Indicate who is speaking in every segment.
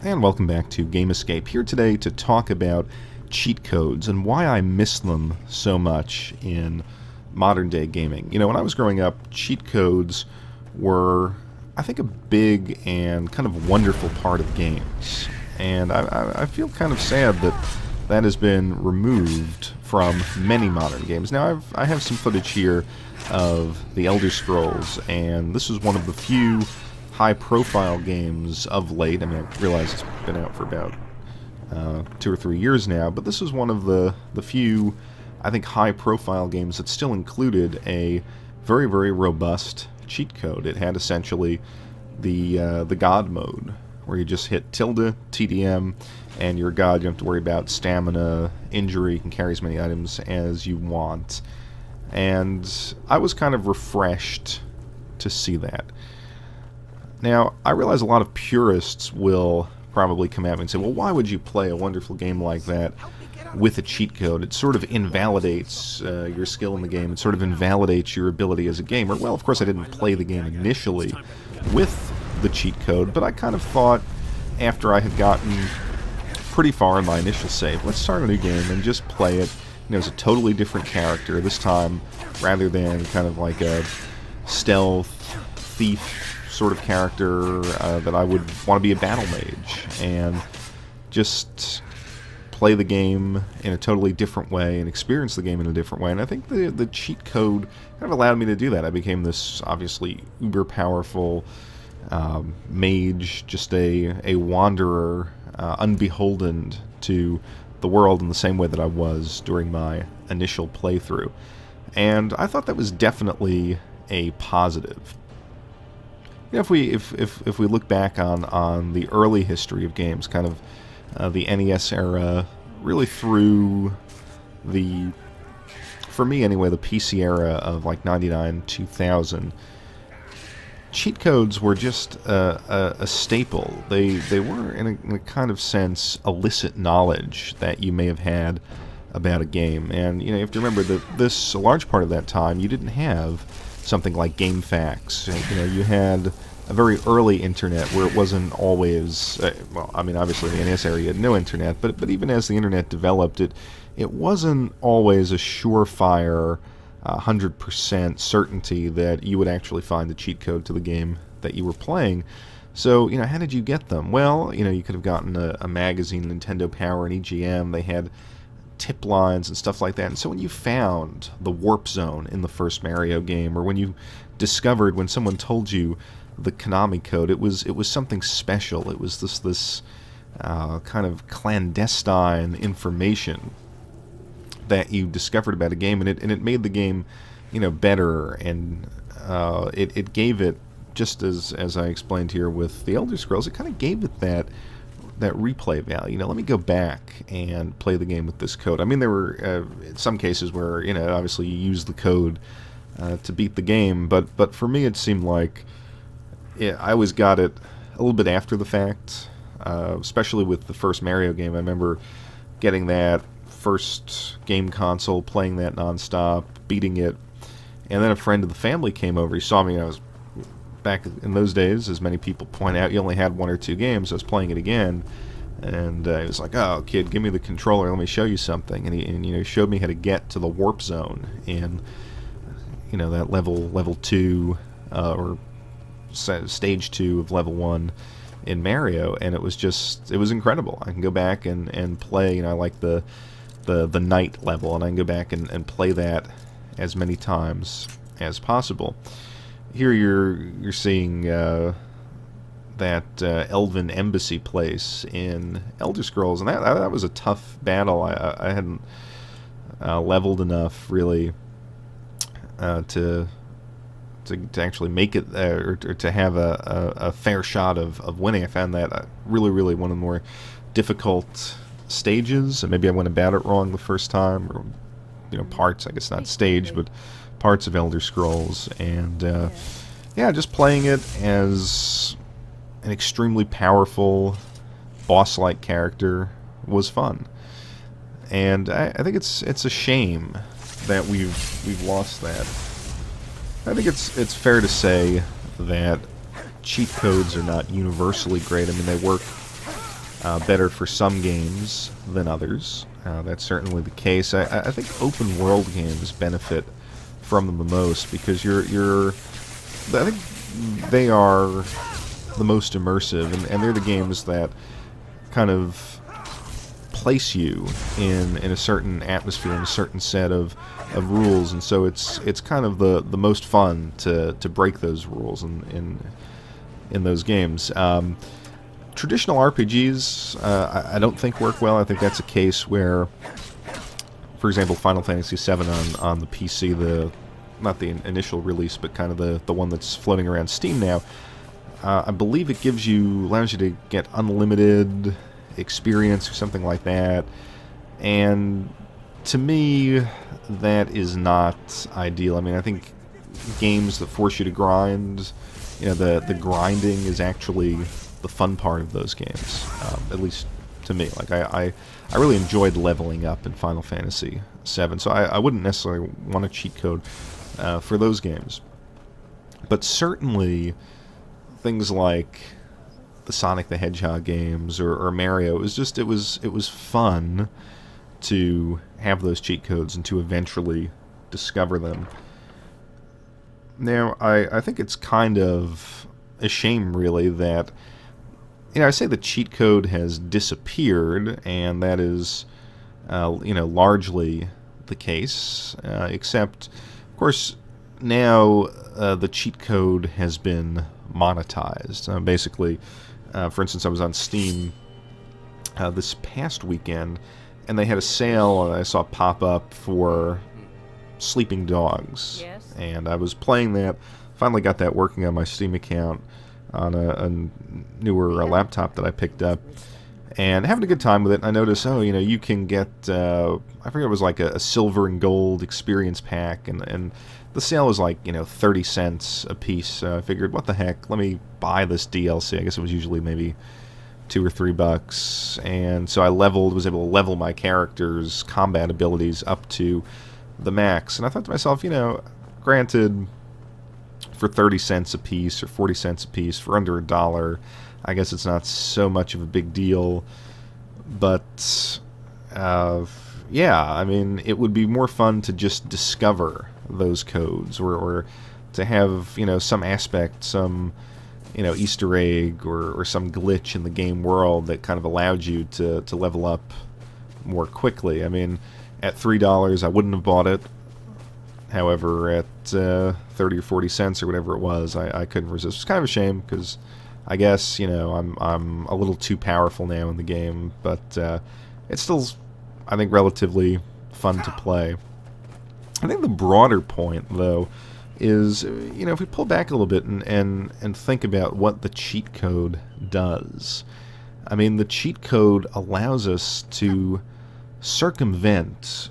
Speaker 1: And welcome back to Game Escape, here today to talk about cheat codes and why I miss them so much in modern day gaming. You know, when I was growing up, cheat codes were, I think, a big and kind of wonderful part of games. And I feel kind of sad that that has been removed from many modern games. Now, I have some footage here of The Elder Scrolls, and this is one of the few high-profile games of late. I mean, I realize it's been out for about 2 or 3 years now, but this is one of the few, I think, high-profile games that still included a very, very robust cheat code. It had essentially the God mode, where you just hit tilde, TDM, and you're God. You don't have to worry about stamina, injury. You can carry as many items as you want. And I was kind of refreshed to see that. Now, I realize a lot of purists will probably come at me and say, well, why would you play a wonderful game like that with a cheat code? It sort of invalidates your skill in the game. It sort of invalidates your ability as a gamer. Well, of course, I didn't play the game initially with the cheat code, but I kind of thought, after I had gotten pretty far in my initial save, let's start a new game and just play it. You know, it's a totally different character this time, rather than kind of like a stealth thief sort of character that I would want to be a battle mage, and just play the game in a totally different way and experience the game in a different way. And I think the cheat code kind of allowed me to do that. I became this obviously uber powerful mage, just a wanderer, unbeholden to the world in the same way that I was during my initial playthrough. And I thought that was definitely a positive. You know, if we look back on the early history of games, kind of the NES era, really through the, for me anyway, the PC era of like 99, 2000, cheat codes were just a staple. They were, in a kind of sense, illicit knowledge that you may have had about a game. And you know, you have to remember that a large part of that time, you didn't have something like GameFAQs. You know, you had a very early internet where it wasn't always, well, I mean, obviously in the NES era you had no internet, but even as the internet developed, it wasn't always a surefire 100% certainty that you would actually find the cheat code to the game that you were playing. So, you know, how did you get them? Well, you know, you could have gotten a magazine, Nintendo Power, and EGM. They had tip lines and stuff like that. And so when you found the warp zone in the first Mario game, or when you discovered, when someone told you the Konami code, it was something special. It was this kind of clandestine information that you discovered about a game, and it made the game, you know, better, and it gave it, just as I explained here with The Elder Scrolls, it kind of gave it that replay value. You know, let me go back and play the game with this code. I mean, there were some cases where, you know, obviously you use the code to beat the game, but for me it seemed like I always got it a little bit after the fact, especially with the first Mario game. I remember getting that first game console, playing that nonstop, beating it, and then a friend of the family came over. He saw me. I was, back in those days, as many people point out, you only had 1 or 2 games. I was playing it again, and he was like, "Oh, kid, give me the controller. Let me show you something." And he showed me how to get to the warp zone in, you know, that level 2 or stage 2 of level 1 in Mario, and it was incredible. I can go back and play. You know, I like the night level, and I can go back and play that as many times as possible. Here you're seeing that Elven Embassy place in Elder Scrolls, and that was a tough battle. I hadn't leveled enough really to actually make it, or to have a fair shot of winning. I found that really one of the more difficult stages, and maybe I went about it wrong the first time, or, you know, parts, I guess not stage, but parts of Elder Scrolls, and yeah, just playing it as an extremely powerful boss-like character was fun. And I think it's a shame that we've lost that. I think it's fair to say that cheat codes are not universally great. I mean, they work better for some games than others. That's certainly the case. I think open world games benefit from them the most because I think they are the most immersive, and they're the games that kind of place you in a certain atmosphere, in a certain set of rules, and so it's kind of the most fun to break those rules in those games. Traditional RPGs, I don't think work well. I think that's a case where, for example, Final Fantasy VII on the PC, not the initial release, but kind of the one that's floating around Steam now. I believe it allows you to get unlimited experience or something like that, and to me, that is not ideal. I mean, I think games that force you to grind, the grinding is actually the fun part of those games, at least to me. Like I really enjoyed leveling up in Final Fantasy VII, so I wouldn't necessarily want a cheat code for those games. But certainly things like the Sonic the Hedgehog games or Mario, it was fun to have those cheat codes and to eventually discover them. Now, I think it's kind of a shame, really, that I say the cheat code has disappeared, and that is, largely the case, except, of course, now the cheat code has been monetized. Basically, for instance, I was on Steam this past weekend, and they had a sale, and I saw it pop up for Sleeping Dogs.
Speaker 2: Yes.
Speaker 1: And I was playing that, finally got that working on my Steam account on a newer laptop that I picked up, and having a good time with it. I noticed, you can get, I forget, it was like a silver and gold experience pack, and the sale was like, 30 cents a piece. So I figured, what the heck, let me buy this DLC. I guess it was usually maybe $2 or $3, and so I was able to level my character's combat abilities up to the max. And I thought to myself, granted, for 30 cents a piece or 40 cents a piece, for under $1, I guess it's not so much of a big deal. But yeah, I mean, it would be more fun to just discover those codes, or to have some aspect, some Easter egg or some glitch in the game world that kind of allowed you to level up more quickly. I mean, at $3 I wouldn't have bought it. However, at 30 or 40 cents or whatever it was, I couldn't resist. It's kind of a shame because I guess I'm a little too powerful now in the game, but it's still, I think, relatively fun to play. I think the broader point, though, is if we pull back a little bit and think about what the cheat code does. I mean, the cheat code allows us to circumvent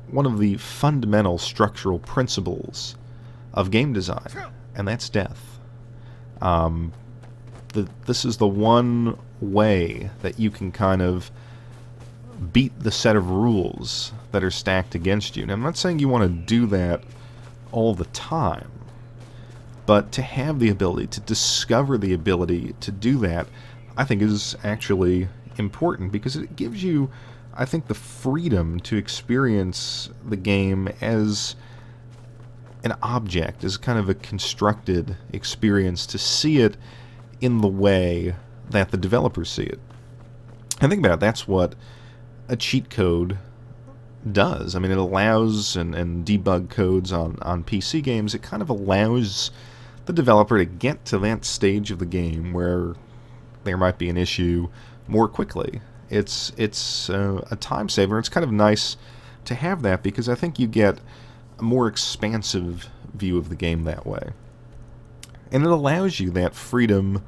Speaker 1: one of the fundamental structural principles of game design, and that's death. This is the one way that you can kind of beat the set of rules that are stacked against you. Now, I'm not saying you want to do that all the time, but to have the ability, to discover the ability to do that, I think is actually important, because it gives you, I think, the freedom to experience the game as an object, as kind of a constructed experience, to see it in the way that the developers see it. And think about it, that's what a cheat code does. I mean, it allows, and debug codes on PC games, it kind of allows the developer to get to that stage of the game where there might be an issue more quickly. It's a time saver. It's kind of nice to have that, because I think you get a more expansive view of the game that way. And it allows you that freedom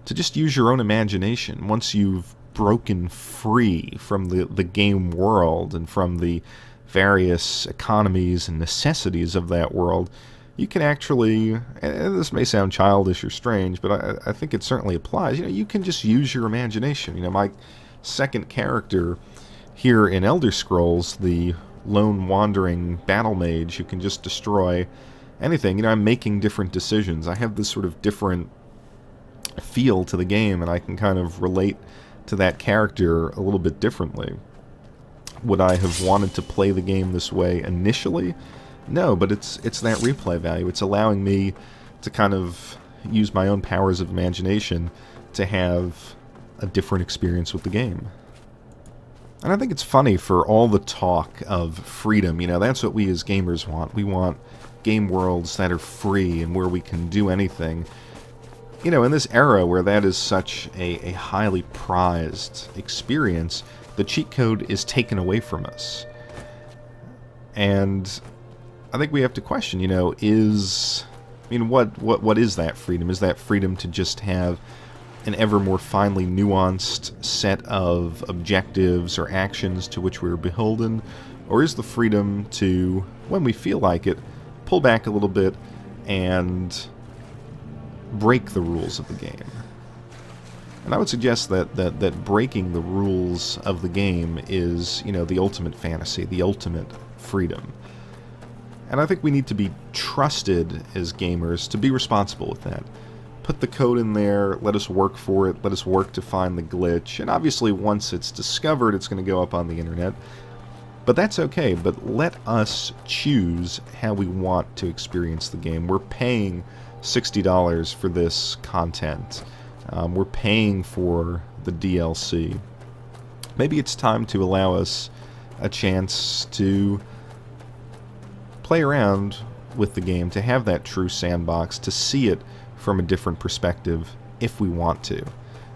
Speaker 1: to just use your own imagination. Once you've broken free from the game world and from the various economies and necessities of that world, you can actually, and this may sound childish or strange, but I think it certainly applies, you can just use your imagination. My second character here in Elder Scrolls, the lone wandering battle mage who can just destroy anything, I'm making different decisions. I have this sort of different feel to the game, and I can kind of relate to that character a little bit differently. Would I have wanted to play the game this way initially? No, but it's that replay value. It's allowing me to kind of use my own powers of imagination to have a different experience with the game. And I think it's funny, for all the talk of freedom, that's what we as gamers want. We want game worlds that are free and where we can do anything. In this era where that is such a highly prized experience, the cheat code is taken away from us. And I think we have to question, what is that freedom? Is that freedom to just have an ever more finely nuanced set of objectives or actions to which we're beholden? Or is the freedom to, when we feel like it, pull back a little bit and break the rules of the game? And I would suggest that breaking the rules of the game is, the ultimate fantasy, the ultimate freedom. And I think we need to be trusted as gamers to be responsible with that. Put the code in there, let us work for it, let us work to find the glitch, and obviously once it's discovered, it's going to go up on the internet. But that's okay, but let us choose how we want to experience the game. We're paying $60 for this content. We're paying for the DLC. Maybe it's time to allow us a chance to play around with the game, to have that true sandbox, to see it from a different perspective if we want to.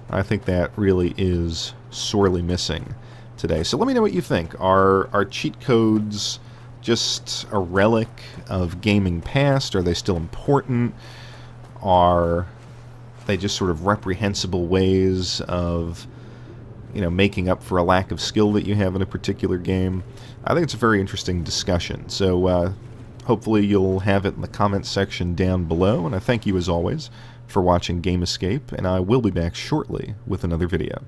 Speaker 1: I think that really is sorely missing today. So let me know what you think. Are cheat codes just a relic of gaming past? Are they still important? Are they just sort of reprehensible ways of, making up for a lack of skill that you have in a particular game? I think it's a very interesting discussion. So hopefully you'll have it in the comments section down below, and I thank you as always for watching Game Escape, and I will be back shortly with another video.